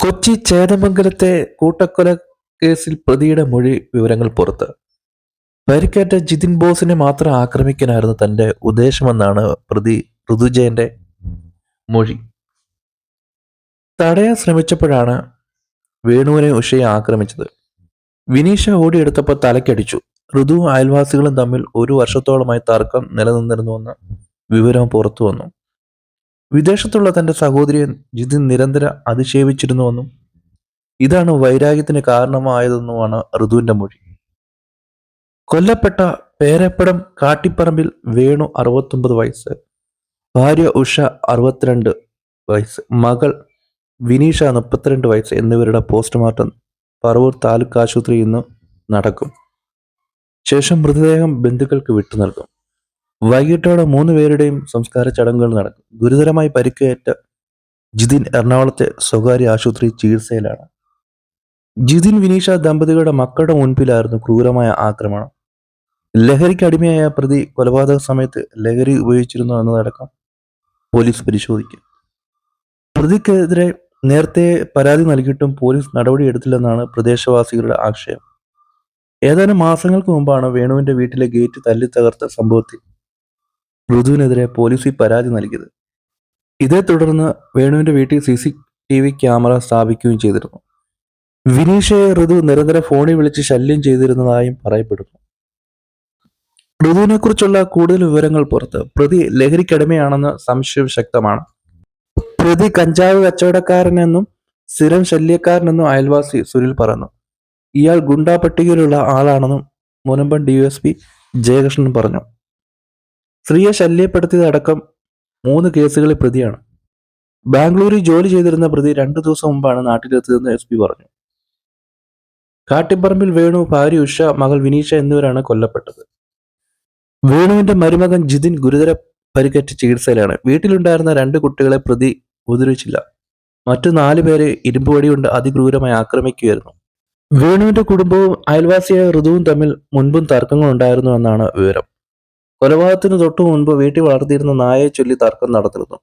കൊച്ചി ചേന്ദമംഗലത്തെ കൂട്ടക്കൊല കേസിൽ പ്രതിയുടെ മൊഴി വിവരങ്ങൾ പുറത്ത്. പരിക്കേറ്റ ജിതിൻ ബോസിനെ മാത്രം ആക്രമിക്കാനായിരുന്നു തന്റെ ഉദ്ദേശമെന്നാണ് പ്രതി ഋതുജയന്റെ മൊഴി. തടയാൻ ശ്രമിച്ചപ്പോഴാണ് വേണുവിനെ ഉഷയെ ആക്രമിച്ചത്. വിനീഷ ഓടിയെടുത്തപ്പോൾ തലക്കടിച്ചു. ഋതുവും അയൽവാസികളും തമ്മിൽ ഒരു വർഷത്തോളമായി തർക്കം നിലനിന്നിരുന്നുവെന്ന് വിവരം പുറത്തു വന്നു. വിദേശത്തുള്ള തന്റെ സഹോദരിയെ ജിതിൻ നിരന്തരം അധിക്ഷേപിച്ചിരുന്നുവെന്നും ഇതാണ് വൈരാഗ്യത്തിന് കാരണമായതെന്നുമാണ് ഋതുവിന്റെ മൊഴി. കൊല്ലപ്പെട്ട പേരപ്പടം കാട്ടിപ്പറമ്പിൽ വേണു 69 വയസ്സ്, ഭാര്യ ഉഷ 62 വയസ്സ്, മകൾ വിനീഷ 32 വയസ്സ് എന്നിവരുടെ പോസ്റ്റ്മോർട്ടം പറവൂർ താലൂക്ക് ആശുപത്രിയിൽ ഇന്ന് നടക്കും. ശേഷം മൃതദേഹം ബന്ധുക്കൾക്ക് വിട്ടു നൽകും. വൈകിട്ടോടെ 3 പേരുടെയും സംസ്കാര ചടങ്ങുകൾ നടക്കും. ഗുരുതരമായി പരിക്കേറ്റ ജിതിൻ എറണാകുളത്തെ സ്വകാര്യ ആശുപത്രിയിൽ ചികിത്സയിലാണ്. ജിതിൻ വിനീഷ ദമ്പതികളുടെ മക്കളുടെ മുൻപിലായിരുന്നു ക്രൂരമായ ആക്രമണം. ലഹരിക്ക് അടിമയായ പ്രതി കൊലപാതക സമയത്ത് ലഹരി ഉപയോഗിച്ചിരുന്നു എന്നതടക്കം പോലീസ് പരിശോധിക്കും. പ്രതിക്കെതിരെ നേരത്തെ പരാതി നൽകിയിട്ടും പോലീസ് നടപടിയെടുത്തില്ലെന്നാണ് പ്രദേശവാസികളുടെ ആക്ഷേപം. ഏതാനും മാസങ്ങൾക്ക് മുമ്പാണ് വേണുവിന്റെ വീട്ടിലെ ഗേറ്റ് തല്ലി തകർത്ത സംഭവത്തിൽ ഋതുവിനെതിരെ പോലീസിൽ പരാതി നൽകിയത്. ഇതേ തുടർന്ന് വേണുവിന്റെ വീട്ടിൽ CCTV ക്യാമറ സ്ഥാപിക്കുകയും ചെയ്തിരുന്നു. വിനീഷയെ ഋതു നിരന്തരം ഫോണിൽ വിളിച്ച് ശല്യം ചെയ്തിരുന്നതായും പറയപ്പെടുന്നു. ഋതുവിനെ കുറിച്ചുള്ള കൂടുതൽ വിവരങ്ങൾ പുറത്ത്. പ്രതി ലഹരിക്കടിമയാണെന്ന് സംശയം ശക്തമാണ്. പ്രതി കഞ്ചാവ് കച്ചവടക്കാരനെന്നും സ്ഥിരം ശല്യക്കാരനെന്നും അയൽവാസി സുനിൽ പറഞ്ഞു. ഇയാൾ ഗുണ്ടാ പട്ടികയിലുള്ള ആളാണെന്നും മുനമ്പം DSP ജയകൃഷ്ണൻ പറഞ്ഞു. സ്ത്രീയെ ശല്യപ്പെടുത്തിയതടക്കം 3 കേസുകളിൽ പ്രതിയാണ്. ബാംഗ്ലൂരിൽ ജോലി ചെയ്തിരുന്ന പ്രതി 2 ദിവസം മുമ്പാണ് നാട്ടിലെത്തിയതെന്ന് SP പറഞ്ഞു. കാട്ടിപ്പറമ്പിൽ വേണു, ഭാര്യ ഉഷ, മകൾ വിനീഷ എന്നിവരാണ് കൊല്ലപ്പെട്ടത്. വേണുവിന്റെ മരുമകൻ ജിതിൻ ഗുരുതര പരിക്കേറ്റ് ചികിത്സയിലാണ്. വീട്ടിലുണ്ടായിരുന്ന 2 കുട്ടികളെ പ്രതി ഉപദ്രവിച്ചില്ല. മറ്റു 4 പേരെ ഇരുമ്പുവടി കൊണ്ട് അതിക്രൂരമായി ആക്രമിക്കുകയായിരുന്നു. വേണുവിന്റെ കുടുംബവും അയൽവാസിയായ ഋതുവും തമ്മിൽ മുൻപും തർക്കങ്ങളുണ്ടായിരുന്നു എന്നാണ് വിവരം. കൊലപാതകത്തിന് തൊട്ടു മുൻപ് വീട്ടിൽ വളർത്തിയിരുന്ന നായയെ ചൊല്ലി തർക്കം നടന്നിരുന്നു.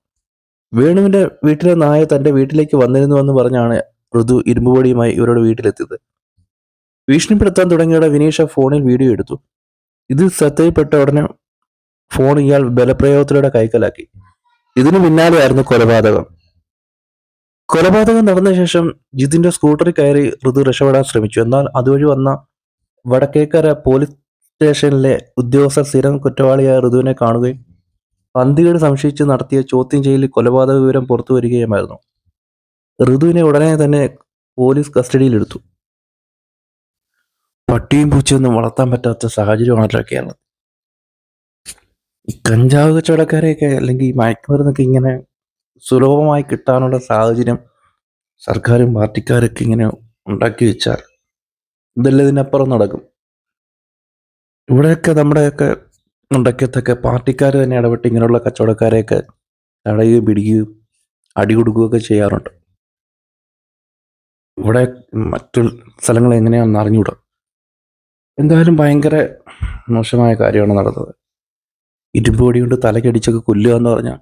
വേണുവിന്റെ വീട്ടിലെ നായ തന്റെ വീട്ടിലേക്ക് വന്നിരുന്നുവെന്ന് പറഞ്ഞാണ് ഋതു ഇരുമ്പുവടിയുമായി ഇവരുടെ വീട്ടിലെത്തിയത്. ഭീഷണിപ്പെടുത്താൻ തുടങ്ങിയോടെ വിനീഷ ഫോണിൽ വീഡിയോ എടുത്തു. ഇത് ശ്രദ്ധയിൽപ്പെട്ട ഉടനെ ഫോൺ ഇയാൾ ബലപ്രയോഗത്തിലൂടെ കൈക്കലാക്കി. ഇതിനു പിന്നാലെയായിരുന്നു കൊലപാതകം. കൊലപാതകം നടന്ന ശേഷം ജിതിന്റെ സ്കൂട്ടറിൽ കയറി ഋതു രക്ഷപ്പെടാൻ ശ്രമിച്ചു. എന്നാൽ അതുവഴി വന്ന വടക്കേക്കര പോലീസ് സ്റ്റേഷനിലെ ഉദ്യോഗസ്ഥർ സ്ഥിരം കുറ്റവാളിയായ ഋതുവിനെ കാണുകയും പന്തികേട് സംശയിച്ച് നടത്തിയ ചോദ്യം ചെയ്യലിൽ കൊലപാതക വിവരം പുറത്തു വരികയുമായിരുന്നു. ഋതുവിനെ ഉടനെ തന്നെ പോലീസ് കസ്റ്റഡിയിലെടുത്തു. പട്ടിയും പൂച്ചയൊന്നും വളർത്താൻ പറ്റാത്ത സാഹചര്യമാണല്ലോ കേരളത്തിൽ. ഈ കഞ്ചാവ് കച്ചവടക്കാരെയൊക്കെ അല്ലെങ്കിൽ മയക്കുമരുന്നൊക്കെ ഇങ്ങനെ സുലഭമായി കിട്ടാനുള്ള സാഹചര്യം സർക്കാരും പാർട്ടിക്കാരൊക്കെ ഇങ്ങനെ ഉണ്ടാക്കി വെച്ചാൽ ഇതെല്ലാം ഇതിനപ്പുറം നടക്കും. ഇവിടെയൊക്കെ നമ്മുടെയൊക്കെ ഉണ്ടാക്കിയത്തൊക്കെ പാർട്ടിക്കാർ തന്നെ ഇടപെട്ട് ഇങ്ങനെയുള്ള കച്ചവടക്കാരെയൊക്കെ തടയുകയും പിടിക്കുകയും അടി കൊടുക്കുകയൊക്കെ ചെയ്യാറുണ്ട്. ഇവിടെ മറ്റു സ്ഥലങ്ങൾ എങ്ങനെയാണെന്ന് അറിഞ്ഞുകൂടാ. എന്തായാലും ഭയങ്കര മോശമായ കാര്യമാണ് നടന്നത്. ഇരുമ്പ് പൊടി കൊണ്ട് തലക്കടിച്ചൊക്കെ കൊല്ലുക എന്ന് പറഞ്ഞാൽ